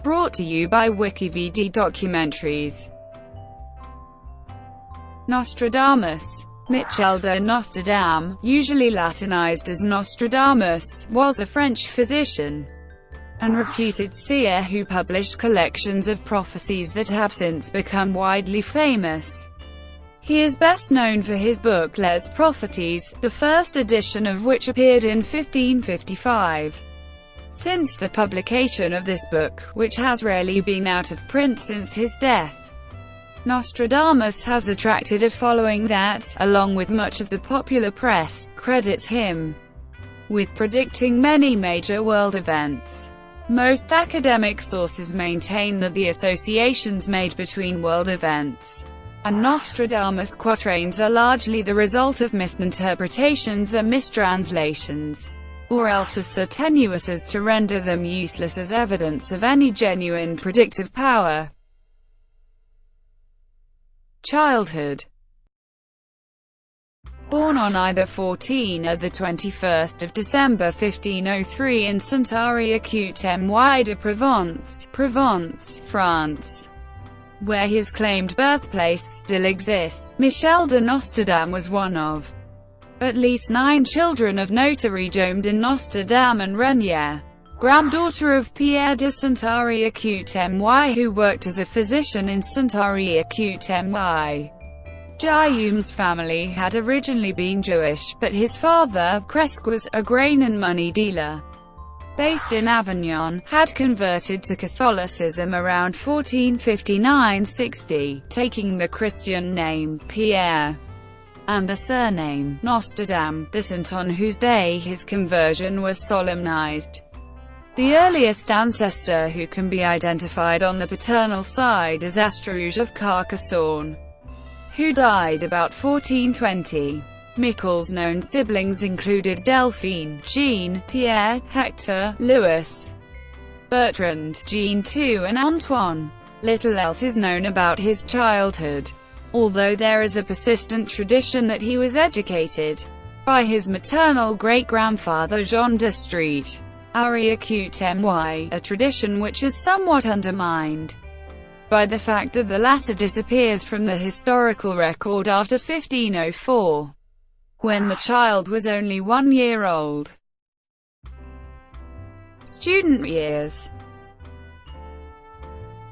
Brought to you by WikiVidi Documentaries. Nostradamus. Michel de Nostradam, usually Latinized as Nostradamus, was a French physician and reputed seer who published collections of prophecies that have since become widely famous. He is best known for his book Les Prophecies, the first edition of which appeared in 1555. Since the publication of this book, which has rarely been out of print since his death, Nostradamus has attracted a following that, along with much of the popular press, credits him with predicting many major world events. Most academic sources maintain that the associations made between world events and Nostradamus quatrains are largely the result of misinterpretations and mistranslations, or else are so tenuous as to render them useless as evidence of any genuine predictive power. Childhood. Born on either 14 or 21 December 1503 in Saint-Henri-Écoute de Provence, Provence, France, where his claimed birthplace still exists, Michel de Nostradam was one of at least 9 children of notary Jaume de Nostradam and Renier, granddaughter of Pierre de Saint-Henri-Écoute, who worked as a physician in Saint-Henri-Écoute. Jaume's family had originally been Jewish, but his father, Cresque, was a grain and money dealer based in Avignon, had converted to Catholicism around 1459–60, taking the Christian name, Pierre, and the surname, Nostradam, the saint on whose day his conversion was solemnized. The earliest ancestor who can be identified on the paternal side is Astruge of Carcassonne, who died about 1420. Michel's known siblings included Delphine, Jean, Pierre, Hector, Louis, Bertrand, Jean II and Antoine. Little else is known about his childhood, although there is a persistent tradition that he was educated by his maternal great-grandfather Jean de Street, Henri-Écoute, a tradition which is somewhat undermined by the fact that the latter disappears from the historical record after 1504, when the child was only 1 year old. Student years.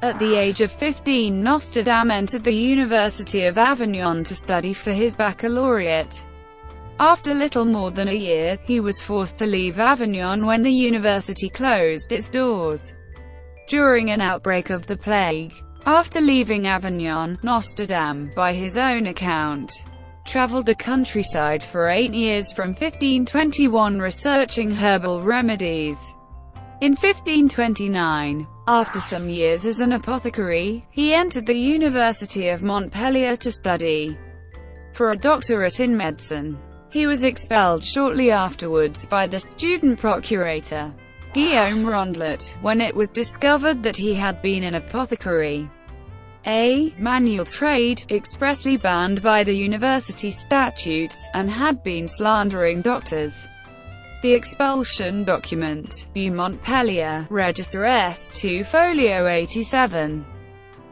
At the age of 15, Nostradam entered the University of Avignon to study for his baccalaureate. After little more than a year, he was forced to leave Avignon when the university closed its doors during an outbreak of the plague. After leaving Avignon, Nostradam, by his own account, traveled the countryside for 8 years from 1521 researching herbal remedies. In 1529, after some years as an apothecary, he entered the University of Montpellier to study for a doctorate in medicine. He was expelled shortly afterwards by the student procurator, Guillaume Rondelet, when it was discovered that he had been an apothecary, a manual trade, expressly banned by the university statutes, and had been slandering doctors. The expulsion document, U Montpellier, Register S2 Folio 87,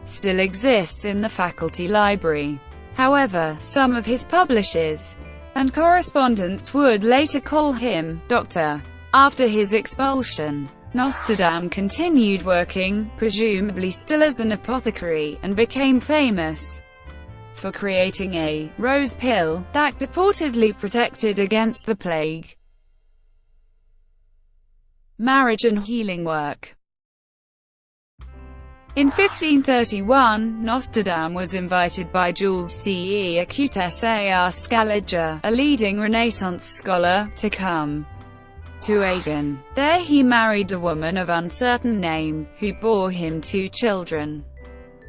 still exists in the faculty library. However, some of his publishers and correspondents would later call him Doctor. After his expulsion, Nostradam continued working, presumably still as an apothecary, and became famous for creating a rose pill that purportedly protected against the plague. Marriage and healing work. In 1531, Nostradam was invited by Jules Cé Écoute Scaliger, a leading Renaissance scholar, to come to Agen. There he married a woman of uncertain name, who bore him 2 children.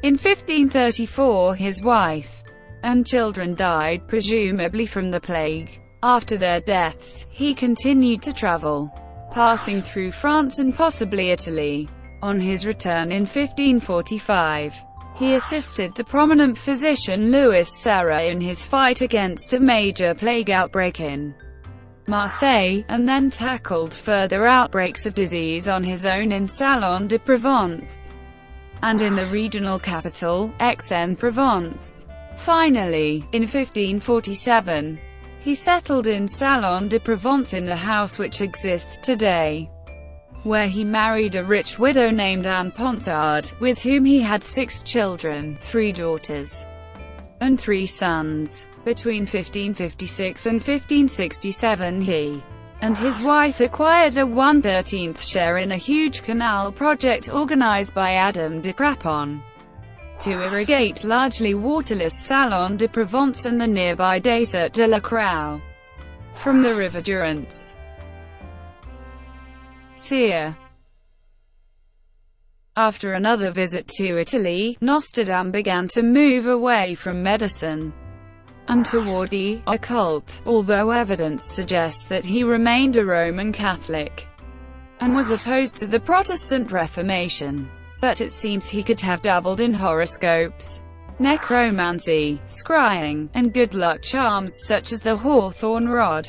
In 1534 his wife and children died, presumably from the plague. After their deaths, he continued to travel, passing through France and possibly Italy. On his return in 1545, he assisted the prominent physician Louis Serra in his fight against a major plague outbreak in Marseille, and then tackled further outbreaks of disease on his own in Salon de Provence, and in the regional capital, Aix-en-Provence. Finally, in 1547, he settled in Salon de Provence in the house which exists today, where he married a rich widow named Anne Ponsard, with whom he had 6 children, 3 daughters, and 3 sons. Between 1556 and 1567 he and his wife acquired a 1/13 share in a huge canal project organized by Adam de Craponne to irrigate largely waterless Salon de Provence and the nearby Dessert de la Croix from the river Durance. Seer. After another visit to Italy, Nostradamus began to move away from medicine and toward the occult, although evidence suggests that he remained a Roman Catholic and was opposed to the Protestant Reformation. But it seems he could have dabbled in horoscopes, necromancy, scrying, and good luck charms such as the hawthorn rod.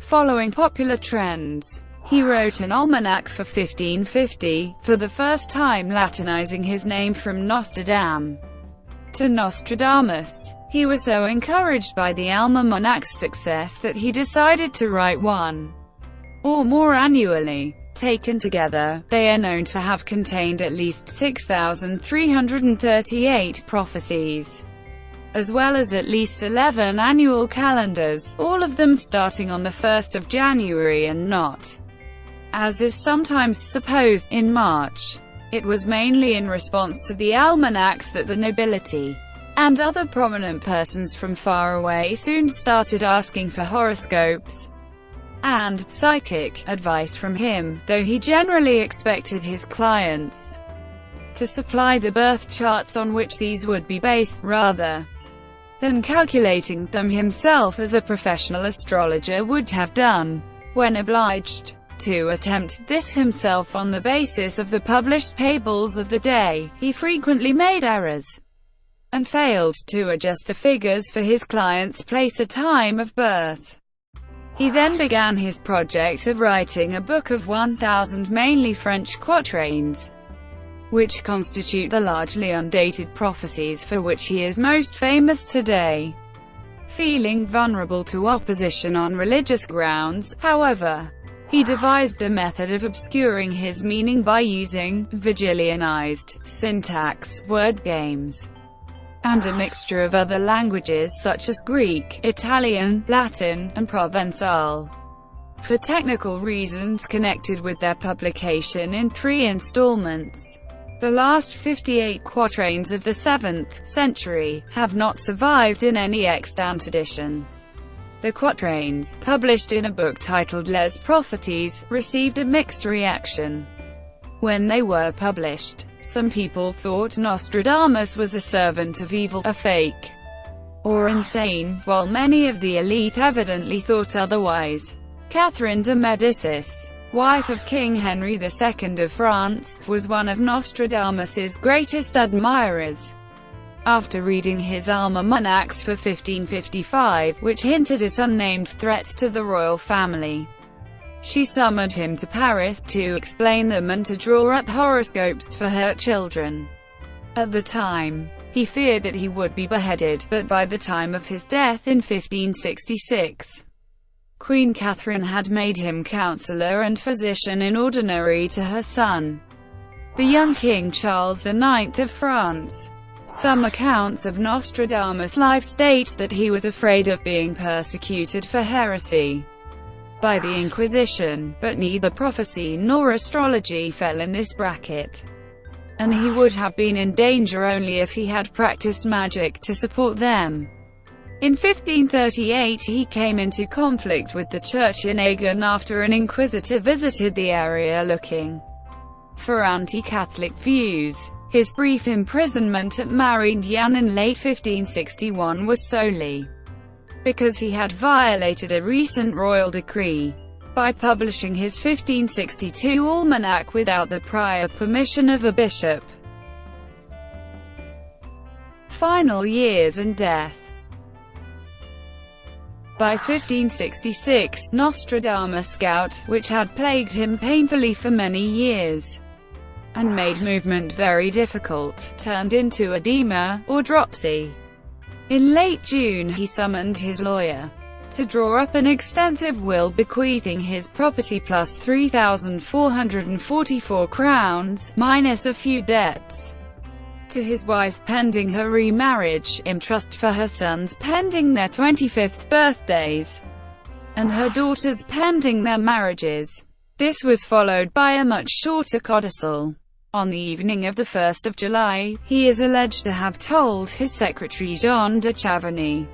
Following popular trends, he wrote an almanac for 1550, for the first time Latinizing his name from Nostradam to Nostradamus. He was so encouraged by the almanac's success that he decided to write one or more annually. Taken together, they are known to have contained at least 6,338 prophecies, as well as at least 11 annual calendars, all of them starting on the 1st of January and not, as is sometimes supposed, in March. It was mainly in response to the almanacs that the nobility and other prominent persons from far away soon started asking for horoscopes and psychic advice from him, though he generally expected his clients to supply the birth charts on which these would be based, rather than calculating them himself as a professional astrologer would have done. When obliged to attempt this himself on the basis of the published tables of the day, he frequently made errors and failed to adjust the figures for his client's place or time of birth. He then began his project of writing a book of 1,000 mainly French quatrains, which constitute the largely undated prophecies for which he is most famous today. Feeling vulnerable to opposition on religious grounds, however, he devised a method of obscuring his meaning by using Virgilianized syntax, word games, and a mixture of other languages such as Greek, Italian, Latin, and Provençal. For technical reasons connected with their publication in 3 installments, the last 58 quatrains of the 7th century have not survived in any extant edition. The quatrains, published in a book titled Les Prophecies, received a mixed reaction when they were published. Some people thought Nostradamus was a servant of evil, a fake, or insane, while many of the elite evidently thought otherwise. Catherine de Médicis, wife of King Henry II of France, was one of Nostradamus's greatest admirers. After reading his almanacs for 1555, which hinted at unnamed threats to the royal family, she summoned him to Paris to explain them and to draw up horoscopes for her children. At the time, he feared that he would be beheaded, but by the time of his death in 1566, Queen Catherine had made him counselor and physician in ordinary to her son, the young King Charles IX of France. Some accounts of Nostradamus' life state that he was afraid of being persecuted for heresy by the Inquisition, but neither prophecy nor astrology fell in this bracket, and he would have been in danger only if he had practiced magic to support them. In 1538 he came into conflict with the church in Agen after an inquisitor visited the area looking for anti-Catholic views. His brief imprisonment at Marignane in late 1561 was solely because he had violated a recent royal decree by publishing his 1562 almanac without the prior permission of a bishop. Final years and death. By 1566, Nostradamus' gout, which had plagued him painfully for many years and made movement very difficult, turned into edema, or dropsy. In late June he summoned his lawyer to draw up an extensive will bequeathing his property plus 3,444 crowns, minus a few debts, to his wife pending her remarriage, in trust for her sons pending their 25th birthdays, and her daughters pending their marriages. This was followed by a much shorter codicil. On the evening of the 1st of July, he is alleged to have told his secretary Jean de Chavannes,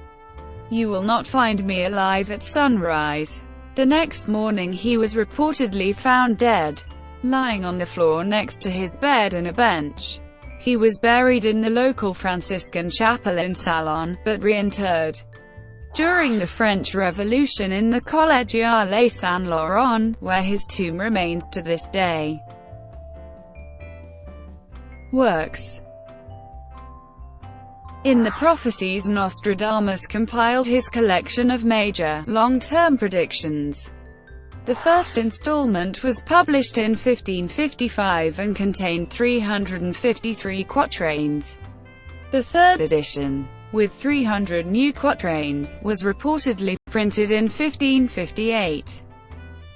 "You will not find me alive at sunrise." The next morning he was reportedly found dead, lying on the floor next to his bed and a bench. He was buried in the local Franciscan chapel in Salon, but reinterred during the French Revolution in the Collégiale Saint-Laurent, where his tomb remains to this day. Works. In the Prophecies, Nostradamus compiled his collection of major, long-term predictions. The first installment was published in 1555 and contained 353 quatrains. The third edition, with 300 new quatrains, was reportedly printed in 1558,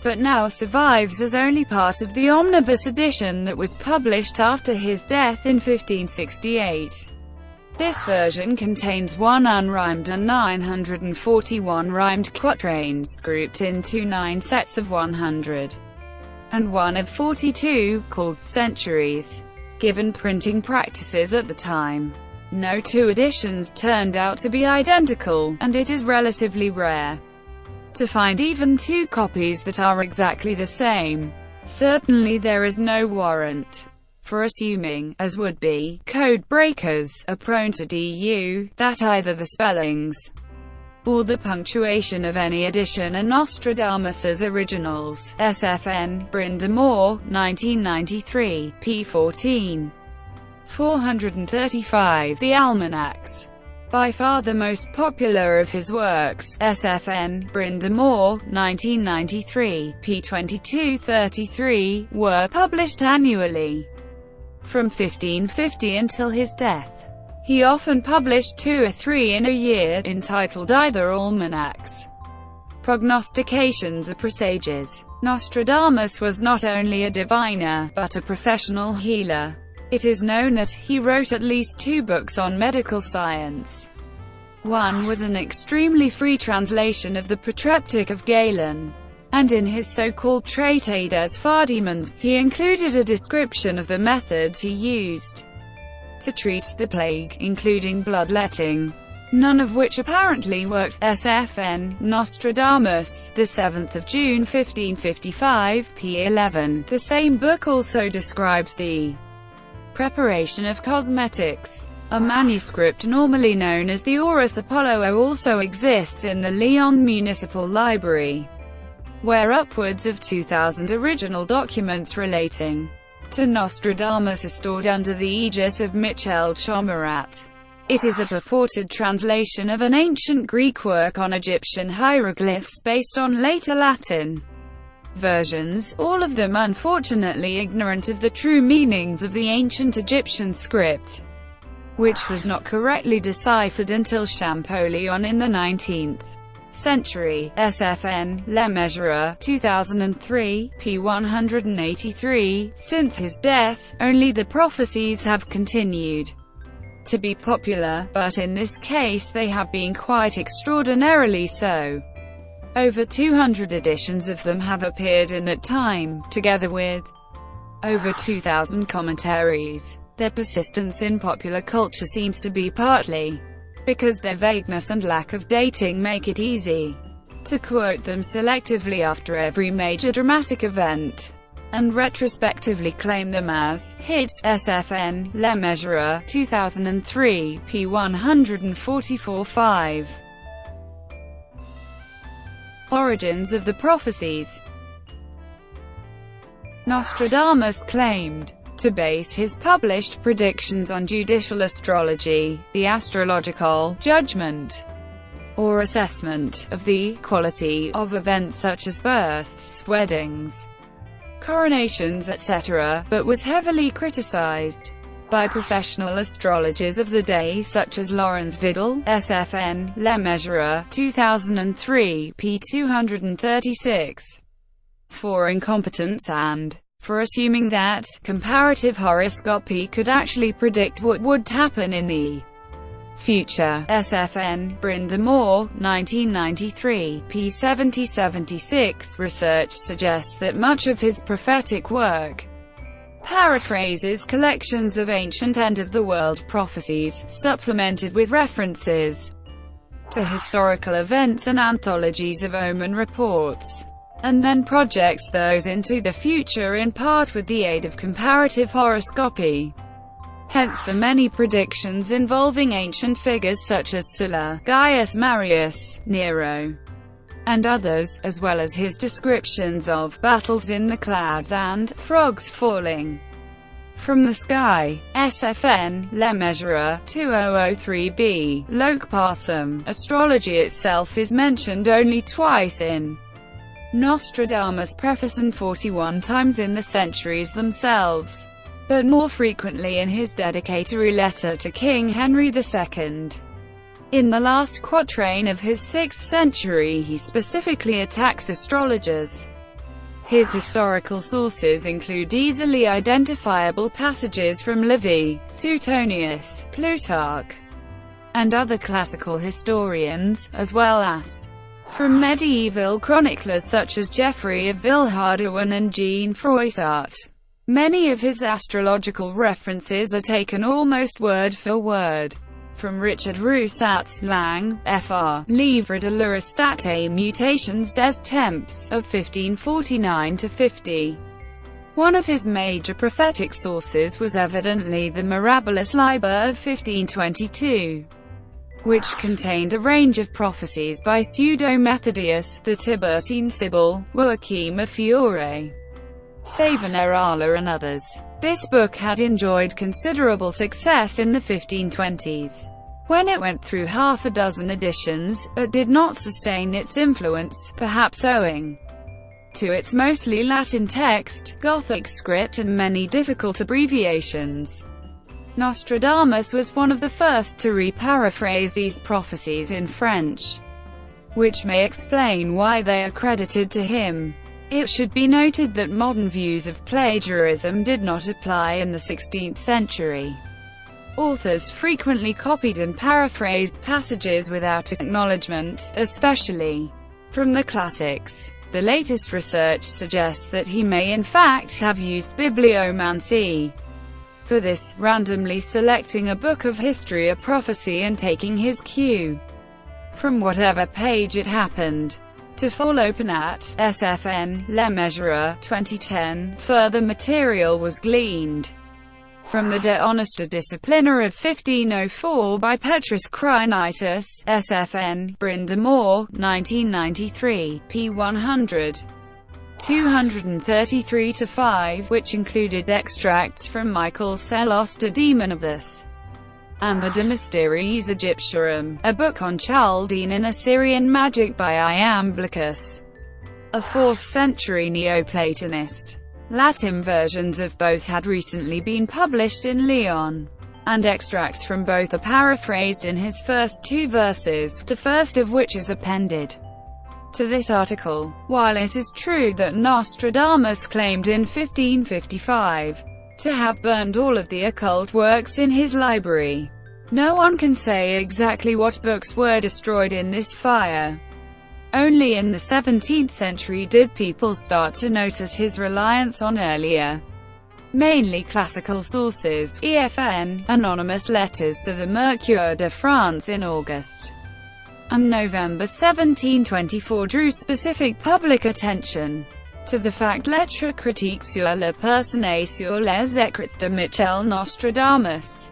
but now survives as only part of the omnibus edition that was published after his death in 1568. This version contains 1 unrhymed and 941 rhymed quatrains, grouped into 9 sets of 100, and one of 42, called centuries. Given printing practices at the time, no two editions turned out to be identical, and it is relatively rare to find even 2 copies that are exactly the same. Certainly there is no warrant for assuming, as would-be code breakers are prone to do, that either the spellings or the punctuation of any edition are Nostradamus's originals. SFN, Brind'Amour, 1993, p. 14. 435. The Almanacs. By far the most popular of his works, SFN, Brind'Amour, 1993, p. 2233, were published annually from 1550 until his death. He often published 2 or 3 in a year, entitled either almanacs, prognostications or presages. Nostradamus was not only a diviner, but a professional healer. It is known that he wrote at least 2 books on medical science. One was an extremely free translation of the Protreptic of Galen, and in his so-called Traité des Fardiments, he included a description of the methods he used to treat the plague, including bloodletting, none of which apparently worked. SFN, Nostradamus, the 7th of June 1555, p. 11. The same book also describes the preparation of cosmetics. A manuscript normally known as the Aurus Apollo also exists in the Lyon Municipal Library, where upwards of 2,000 original documents relating to Nostradamus are stored under the aegis of Michel Chomerat. It is a purported translation of an ancient Greek work on Egyptian hieroglyphs based on later Latin versions, all of them unfortunately ignorant of the true meanings of the ancient Egyptian script, which was not correctly deciphered until Champollion in the 19th century. SFN, Le Measurer, 2003, p. 183. Since his death, only the Prophecies have continued to be popular, but in this case they have been quite extraordinarily so. Over 200 editions of them have appeared in that time, together with over 2,000 commentaries. Their persistence in popular culture seems to be partly because their vagueness and lack of dating make it easy to quote them selectively after every major dramatic event, and retrospectively claim them as hits. SFN, Le Measurer, 2003, p. 144-5. Origins of the Prophecies. Nostradamus claimed to base his published predictions on judicial astrology, the astrological judgment or assessment, of the quality of events such as births, weddings, coronations, etc., but was heavily criticized by professional astrologers of the day such as Lawrence Vidal, SFN, Le Measurer, 2003, p. 236, for incompetence and for assuming that comparative horoscopy could actually predict what would happen in the future. SFN, Brynda Moore, 1993, p. 70-76. Research suggests that much of his prophetic work paraphrases collections of ancient end-of-the-world prophecies, supplemented with references to historical events and anthologies of omen reports, and then projects those into the future in part with the aid of comparative horoscopy. Hence the many predictions involving ancient figures such as Sulla, Gaius Marius, Nero, and others, as well as his descriptions of battles in the clouds and frogs falling from the sky. SFN, Le Measurer, 2003b. Lokpatham. Astrology itself is mentioned only twice in Nostradamus' preface and 41 times in the centuries themselves, but more frequently in his dedicatory letter to King Henry II. In the last quatrain of his 6th century he specifically attacks astrologers. His historical sources include easily identifiable passages from Livy, Suetonius, Plutarch, and other classical historians, as well as from medieval chroniclers such as Geoffrey of Villehardouin and Jean Froissart. Many of his astrological references are taken almost word for word from Richard Roussat's Lang, Fr. Livre de l'Eurostat et Mutations des Temps, of 1549–50. One of his major prophetic sources was evidently the Mirabilis Liber of 1522, which contained a range of prophecies by Pseudo-Methodius, the Tiburtine Sibyl, Joachim of Fiore, Savonarola and others. This book had enjoyed considerable success in the 1520s, when it went through half a dozen editions, but did not sustain its influence, perhaps owing to its mostly Latin text, Gothic script and many difficult abbreviations. Nostradamus was one of the first to re-paraphrase these prophecies in French, which may explain why they are credited to him. It should be noted that modern views of plagiarism did not apply in the 16th century. Authors frequently copied and paraphrased passages without acknowledgement, especially from the classics. The latest research suggests that he may in fact have used bibliomancy for this, randomly selecting a book of history or prophecy and taking his cue from whatever page it happened to fall open at. SFN, Le Measurer, 2010. Further material was gleaned from the De Honesta Disciplina of 1504 by Petrus Crinitus, SFN, Brynda Moore, 1993, p. 100. 233–5, which included extracts from Michael Selos de Demonibus and the De Mysteries Egyptiarum, a book on Chaldean and Assyrian magic by Iamblichus, a 4th century Neoplatonist. Latin versions of both had recently been published in Lyon, and extracts from both are paraphrased in his first 2 verses, the first of which is appended to this article. While it is true that Nostradamus claimed in 1555 to have burned all of the occult works in his library, no one can say exactly what books were destroyed in this fire. Only in the 17th century did people start to notice his reliance on earlier, mainly classical sources. EFN, anonymous letters to the Mercure de France in August and November 1724 drew specific public attention to the fact Lettres critiques sur la personne et sur les écrits de Michel Nostradamus.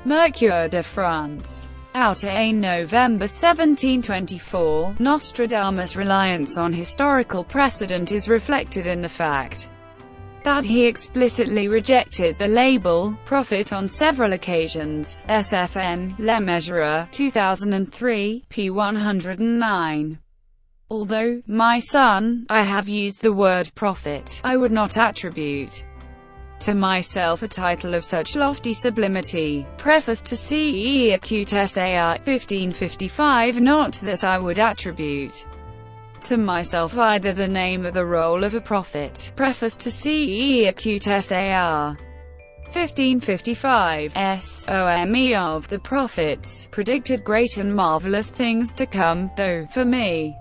Mercure de France. Out in November 1724, Nostradamus' reliance on historical precedent is reflected in the fact that he explicitly rejected the label prophet on several occasions. SFN, Le Measurer, 2003, p. 109. Although, my son, I have used the word prophet, I would not attribute to myself a title of such lofty sublimity. Preface to Seer Acute Sar. 1555. Not that I would attribute to myself either the name or the role of a prophet. Preface to Seer Acute Sar. 1555. Some of the prophets predicted great and marvelous things to come, though, for me,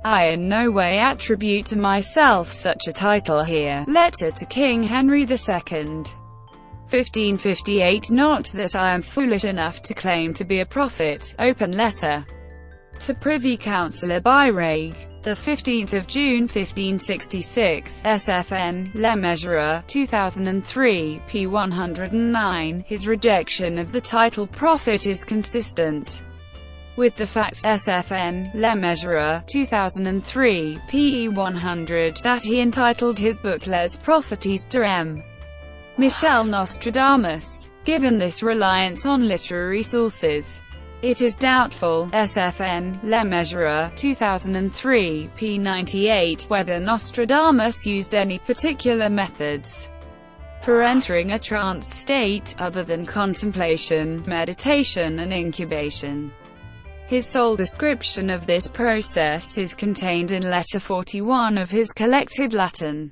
I in no way attribute to myself such a title here. Letter to King Henry II. 1558. Not that I am foolish enough to claim to be a prophet. Open letter to Privy Councillor Byraig, the 15th of June 1566, SFN, Le Measurer, 2003, p. 109. His rejection of the title prophet is consistent with the fact, SFN, Le Measurer, 2003, p. 100, that he entitled his book Les Prophéties de M. Michel Nostradamus. Given this reliance on literary sources, it is doubtful, SFN, Le Measurer, 2003, p. 98, whether Nostradamus used any particular methods for entering a trance state, other than contemplation, meditation and incubation. His sole description of this process is contained in Letter 41 of his collected Latin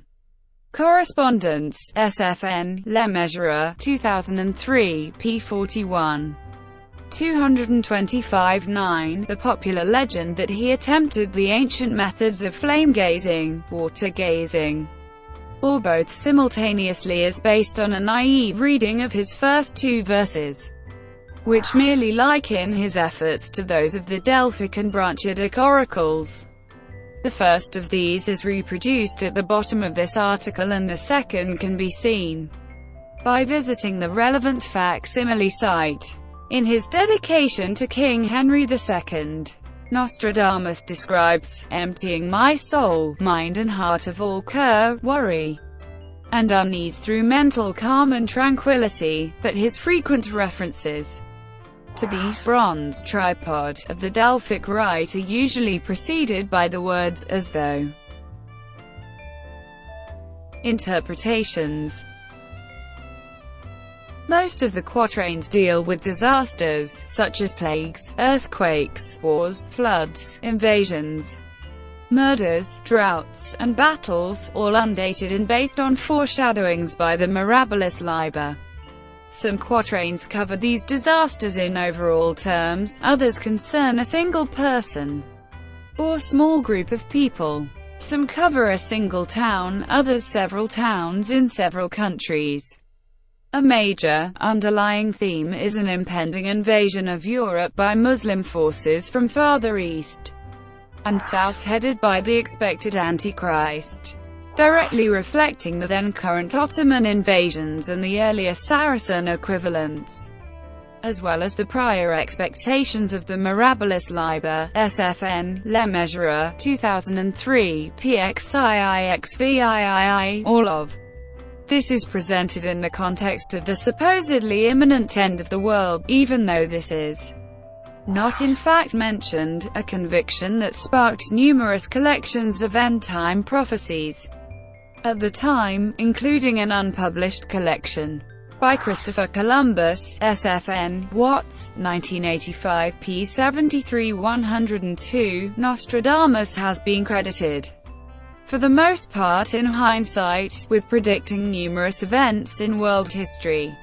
correspondence, SFN, Le Measurer, 2003, p. 41. 225-9. The popular legend that he attempted the ancient methods of flame-gazing, water-gazing, or both simultaneously is based on a naive reading of his first two verses, which merely liken his efforts to those of the Delphic and Branchadic oracles. The first of these is reproduced at the bottom of this article, and the second can be seen by visiting the relevant facsimile site. In his dedication to King Henry II, Nostradamus describes emptying my soul, mind and heart of all care, worry, and unease through mental calm and tranquility, but his frequent references to the bronze tripod of the Delphic rite are usually preceded by the words, as though. Interpretations. Most of the quatrains deal with disasters, such as plagues, earthquakes, wars, floods, invasions, murders, droughts, and battles, all undated and based on foreshadowings by the mirabilis liber. Some quatrains cover these disasters in overall terms, others concern a single person or small group of people. Some cover a single town, others several towns in several countries. A major, underlying theme is an impending invasion of Europe by Muslim forces from farther east and south headed by the expected Antichrist, directly reflecting the then-current Ottoman invasions and the earlier Saracen equivalents, as well as the prior expectations of the mirabilis liber, SFN, Le Measurer, 2003, pxixvii, all of this is presented in the context of the supposedly imminent end of the world, even though this is not in fact mentioned, a conviction that sparked numerous collections of end-time prophecies at the time, including an unpublished collection by Christopher Columbus, SFN, Watts, 1985, p. 73. 102. Nostradamus has been credited, for the most part in hindsight, with predicting numerous events in world history,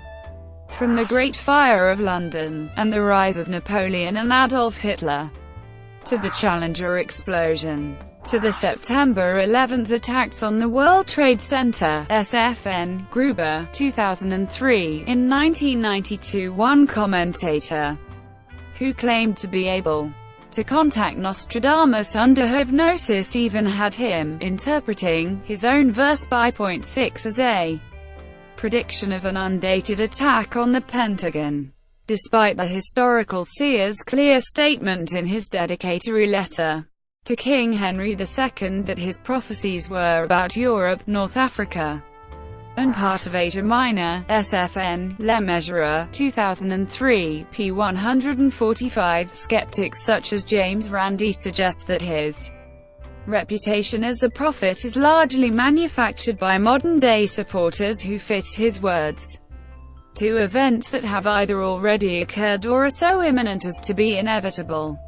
from the Great Fire of London, and the rise of Napoleon and Adolf Hitler, to the Challenger explosion, to the September 11 attacks on the World Trade Center, SFN, Gruber, 2003. In 1992, one commentator who claimed to be able to contact Nostradamus under hypnosis even had him interpreting his own verse by point 6 as a prediction of an undated attack on the Pentagon, despite the historical seer's clear statement in his dedicatory letter to King Henry II that his prophecies were about Europe, North Africa, and part of Asia Minor, SFN, Le Measurer, 2003, p. 145. Skeptics such as James Randi suggest that his reputation as a prophet is largely manufactured by modern-day supporters who fit his words to events that have either already occurred or are so imminent as to be inevitable.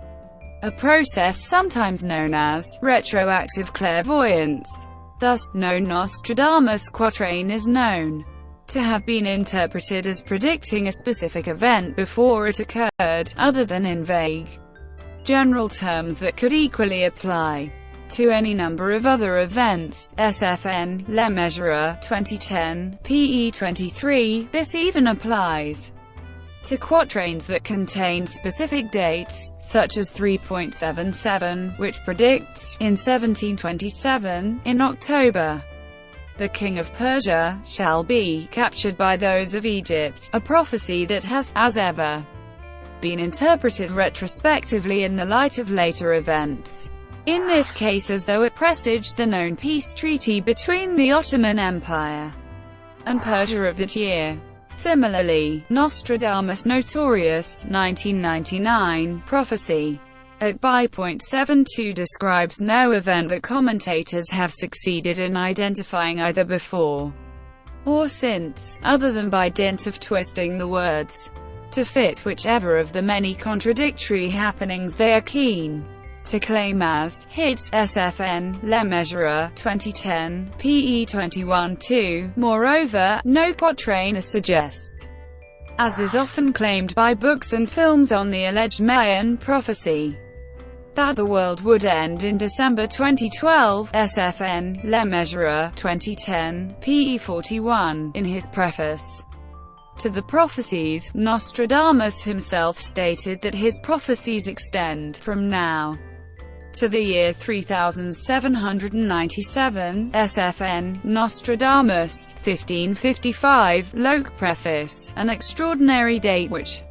A process sometimes known as retroactive clairvoyance. Thus, no Nostradamus quatrain is known to have been interpreted as predicting a specific event before it occurred, other than in vague, general terms that could equally apply to any number of other events. SFN, Le Measurer, 2010, PE 23. This even applies to quatrains that contain specific dates, such as 3.77, which predicts, in 1727, in October, the king of Persia shall be captured by those of Egypt, a prophecy that has, as ever, been interpreted retrospectively in the light of later events. In this case as though it presaged the known peace treaty between the Ottoman Empire and Persia of that year. Similarly, Nostradamus' notorious 1999 prophecy at by.72 describes no event that commentators have succeeded in identifying either before or since, other than by dint of twisting the words to fit whichever of the many contradictory happenings they are keen to claim as hit. SFN, Le Measurer, 2010, PE 21-2. Moreover, no quatrain suggests, as is often claimed by books and films on the alleged Mayan prophecy, that the world would end in December 2012. SFN, Le Measurer, 2010, PE 41. In his preface to the Prophecies, Nostradamus himself stated that his prophecies extend from now to the year 3797. SFN, Nostradamus, 1555, Loc Preface, an extraordinary date which,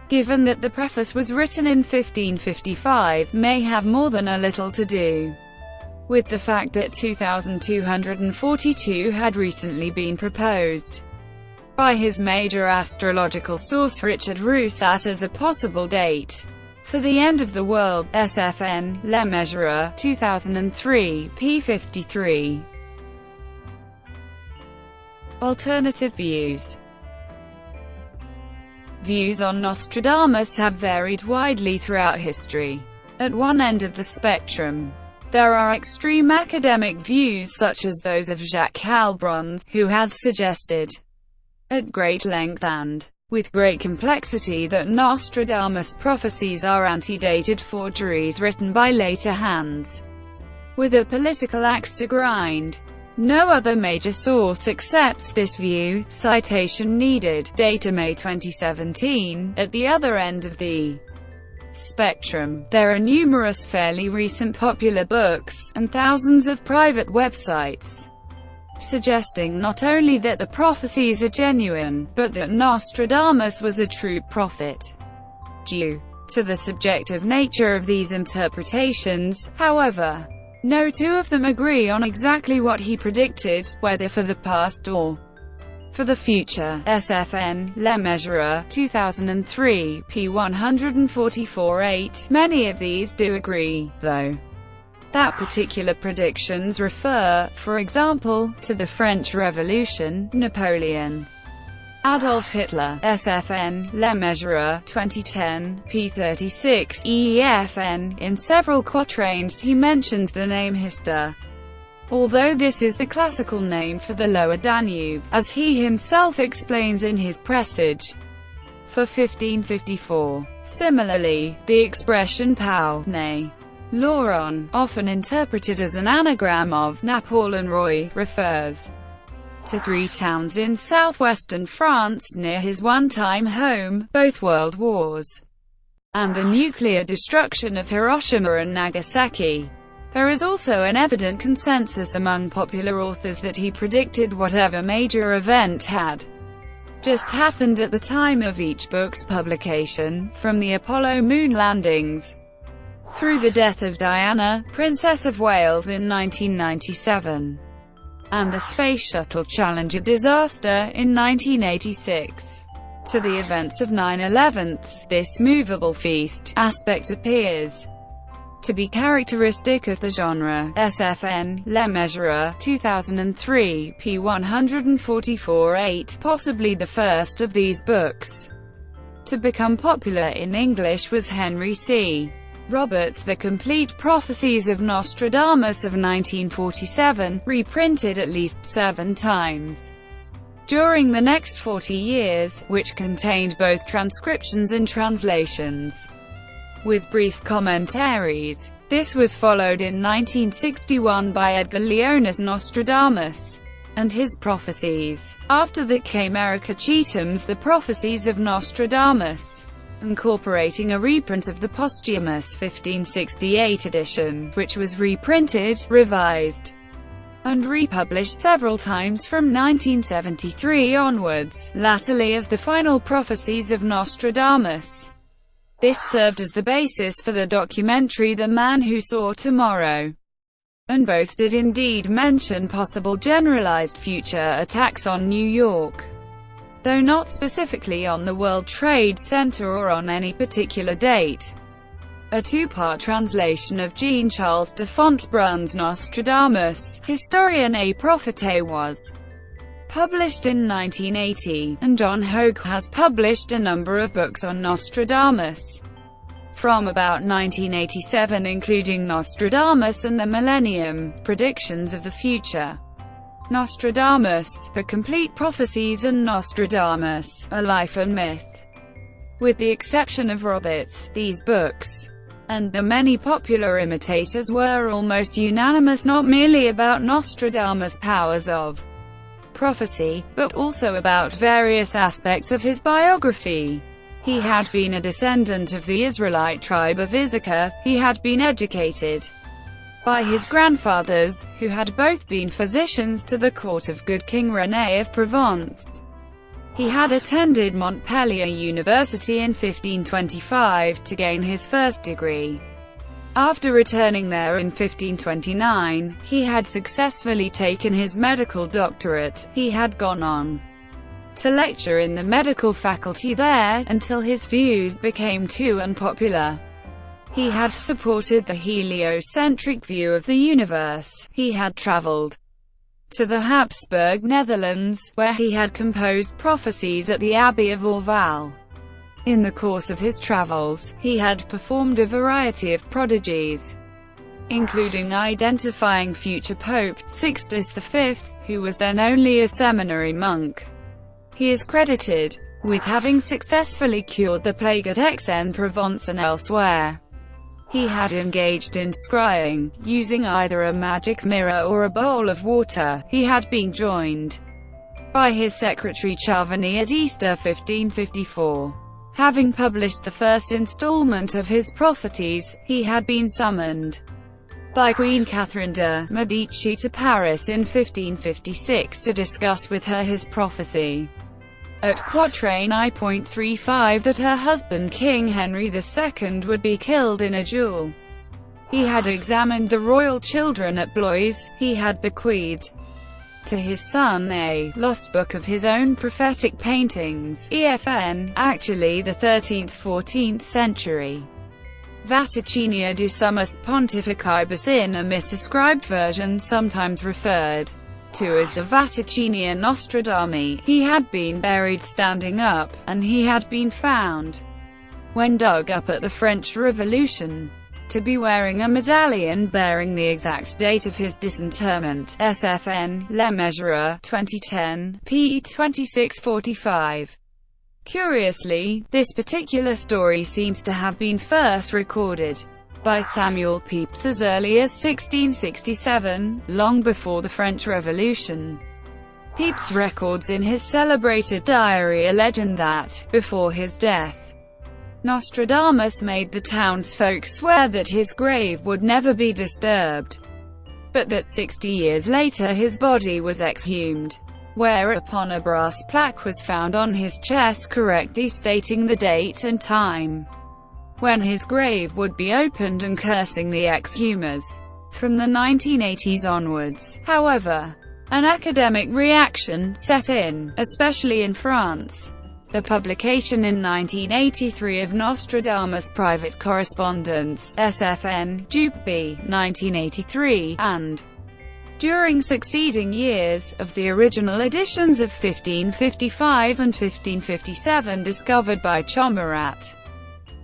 given that the preface was written in 1555, may have more than a little to do with the fact that 2242 had recently been proposed by his major astrological source Richard Roussat as a possible date for the end of the world. SFN, Le Measurer, 2003, p. 53. Alternative views. Views on Nostradamus have varied widely throughout history. At one end of the spectrum, there are extreme academic views such as those of Jacques Halbrand, who has suggested, at great length and with great complexity, that Nostradamus' prophecies are antedated forgeries written by later hands with a political axe to grind. No other major source accepts this view. Citation needed. Data May 2017. At the other end of the spectrum, there are numerous fairly recent popular books, and thousands of private websites, suggesting not only that the prophecies are genuine, but that Nostradamus was a true prophet. Due to the subjective nature of these interpretations, however, no two of them agree on exactly what he predicted, whether for the past or for the future. SFN, Le Measurer, 2003, p. 144-8. Many of these do agree, though, that particular predictions refer, for example, to the French Revolution, Napoleon, Adolf Hitler. SFN, Le Measurer, 2010, p. 36. EFN. In several quatrains he mentions the name Hister, although this is the classical name for the lower Danube, as he himself explains in his presage for 1554. Similarly, the expression Pau, nay, Lauron, often interpreted as an anagram of Napoleon Roy, refers to three towns in southwestern France near his one-time home, both world wars, and the nuclear destruction of Hiroshima and Nagasaki. There is also an evident consensus among popular authors that he predicted whatever major event had just happened at the time of each book's publication, from the Apollo moon landings through the death of Diana, Princess of Wales in 1997. and the Space Shuttle Challenger disaster in 1986. To the events of 9/11, this movable feast aspect appears to be characteristic of the genre. SFN, Le Measurer, 2003, p. 144-8. Possibly the first of these books to become popular in English was Henry C. Roberts' The Complete Prophecies of Nostradamus of 1947, reprinted at least 7 times during the next 40 years, which contained both transcriptions and translations with brief commentaries. This was followed in 1961 by Edgar Leona's Nostradamus and his Prophecies. After that came Erica Cheatham's The Prophecies of Nostradamus, incorporating a reprint of the posthumous 1568 edition, which was reprinted, revised, and republished several times from 1973 onwards, latterly as the Final Prophecies of Nostradamus. This served as the basis for the documentary The Man Who Saw Tomorrow, and both did indeed mention possible generalized future attacks on New York, though not specifically on the World Trade Center or on any particular date. A 2-part translation of Jean-Charles de Fontbrun's Nostradamus, Historien et Prophète, was published in 1980, and John Hogue has published a number of books on Nostradamus from about 1987, including Nostradamus and the Millennium, Predictions of the Future, Nostradamus, The Complete Prophecies, and Nostradamus, A Life and Myth. With the exception of Roberts, these books, and the many popular imitators, were almost unanimous not merely about Nostradamus' powers of prophecy, but also about various aspects of his biography. He had been a descendant of the Israelite tribe of Issachar. He had been educated by his grandfathers, who had both been physicians to the court of good King René of Provence. He had attended Montpellier University in 1525 to gain his first degree. After returning there in 1529, he had successfully taken his medical doctorate. He had gone on to lecture in the medical faculty there, until his views became too unpopular. He had supported the heliocentric view of the universe. He had traveled to the Habsburg Netherlands, where he had composed prophecies at the Abbey of Orval. In the course of his travels, he had performed a variety of prodigies, including identifying future Pope Sixtus V, who was then only a seminary monk. He is credited with having successfully cured the plague at Aix-en-Provence and elsewhere. He had engaged in scrying, using either a magic mirror or a bowl of water. He had been joined by his secretary Chavigny at Easter 1554. Having published the first installment of his Prophecies, he had been summoned by Queen Catherine de' Medici to Paris in 1556 to discuss with her his prophecy at Quatrain I.35 that her husband King Henry II would be killed in a duel. He had examined the royal children at Blois. He had bequeathed to his son a lost book of his own prophetic paintings, EFN, actually the 13th–14th century Vaticinia de Summus Pontificibus, in a misascribed version sometimes referred to as the Vaticinia Nostradami. He had been buried standing up, and he had been found, when dug up at the French Revolution, to be wearing a medallion bearing the exact date of his disinterment. SFN, Le Measurer, 2010, p. 2645. Curiously, this particular story seems to have been first recorded by Samuel Pepys as early as 1667, long before the French Revolution. Pepys records in his celebrated diary a legend that, before his death, Nostradamus made the townsfolk swear that his grave would never be disturbed, but that 60 years later his body was exhumed, whereupon a brass plaque was found on his chest correctly stating the date and time when his grave would be opened and cursing the exhumers. From the 1980s onwards, however, An academic reaction set in, especially in France. The publication in 1983 of Nostradamus' Private Correspondence, SFN, Jupe B. 1983, and, during succeeding years, of the original editions of 1555 and 1557 discovered by Chomerat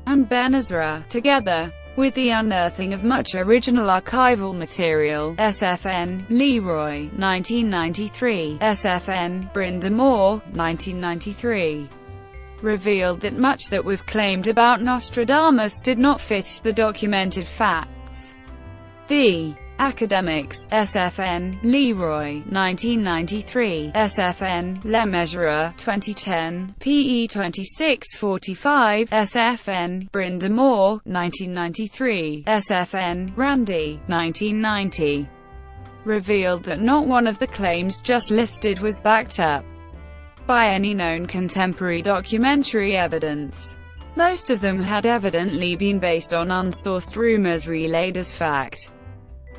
and Ben Ezra, together with the unearthing of much original archival material, SFN, Leroy, 1993, SFN, Brindamore, 1993, revealed that much that was claimed about Nostradamus did not fit the documented facts. The Academics, SFN, Leroy, 1993, SFN, Le Mesurier, 2010, PE 2645, SFN, Brindamore, 1993, SFN, Randy, 1990, revealed that not one of the claims just listed was backed up by any known contemporary documentary evidence. Most of them had evidently been based on unsourced rumors relayed as fact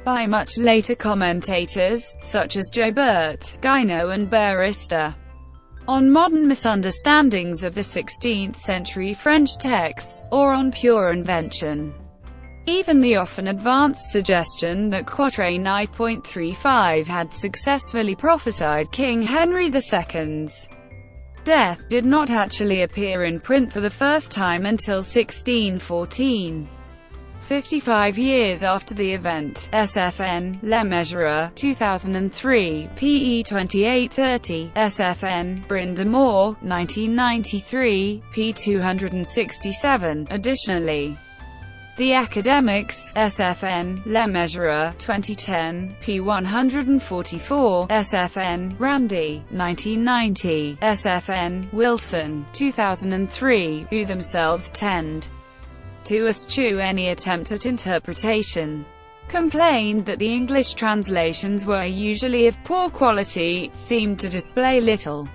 by much later commentators, such as Jobert, Guino and Barrister, on modern misunderstandings of the 16th-century French texts, or on pure invention. Even the often advanced suggestion that Quatrain I.35 had successfully prophesied King Henry II's death did not actually appear in print for the first time until 1614. 55 years after the event, SFN, Le Mesurier, 2003, PE 2830, SFN, Brindamore, 1993, p. 267. Additionally, The Academics, SFN, Le Mesurier, 2010, p. 144, SFN, Randy, 1990, SFN, Wilson, 2003, who themselves tend to eschew any attempt at interpretation, complained that the English translations were usually of poor quality, seemed to display little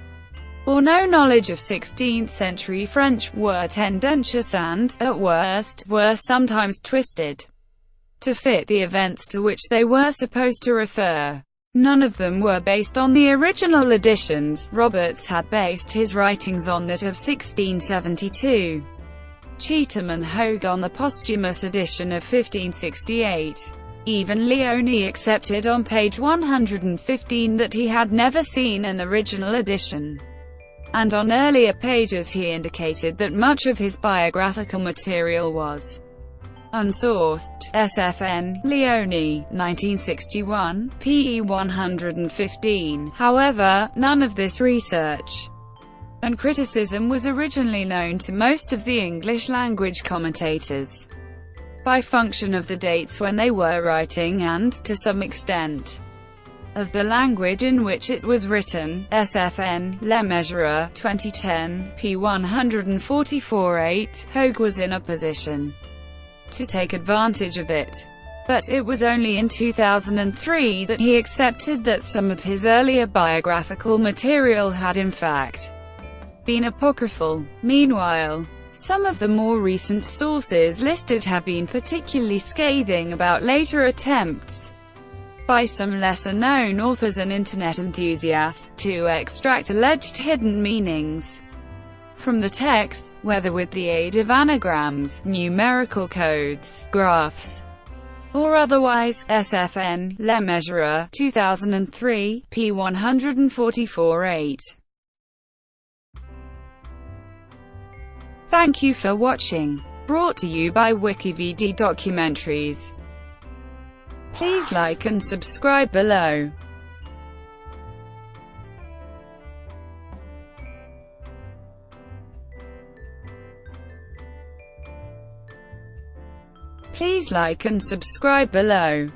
or no knowledge of 16th-century French, were tendentious and, at worst, were sometimes twisted to fit the events to which they were supposed to refer. None of them were based on the original editions. Roberts had based his writings on that of 1672. Cheetham and Hogue on the posthumous edition of 1568. Even Leone accepted on page 115 that he had never seen an original edition, and on earlier pages he indicated that much of his biographical material was unsourced. SFN, Leone, 1961, PE 115. However, none of this research and criticism was originally known to most of the English-language commentators, by function of the dates when they were writing and, to some extent, of the language in which it was written. SFN, Le Mesurier, 2010, p. 144-8, Hogue was in a position to take advantage of it. But it was only in 2003 that he accepted that some of his earlier biographical material had in fact been apocryphal. Meanwhile, some of the more recent sources listed have been particularly scathing about later attempts by some lesser-known authors and Internet enthusiasts to extract alleged hidden meanings from the texts, whether with the aid of anagrams, numerical codes, graphs, or otherwise. SFN, Le Mesurier, 2003, p. 144-8. Thank you for watching. Brought to you by WikiVidi Documentaries. Please like and subscribe below. Please like and subscribe below.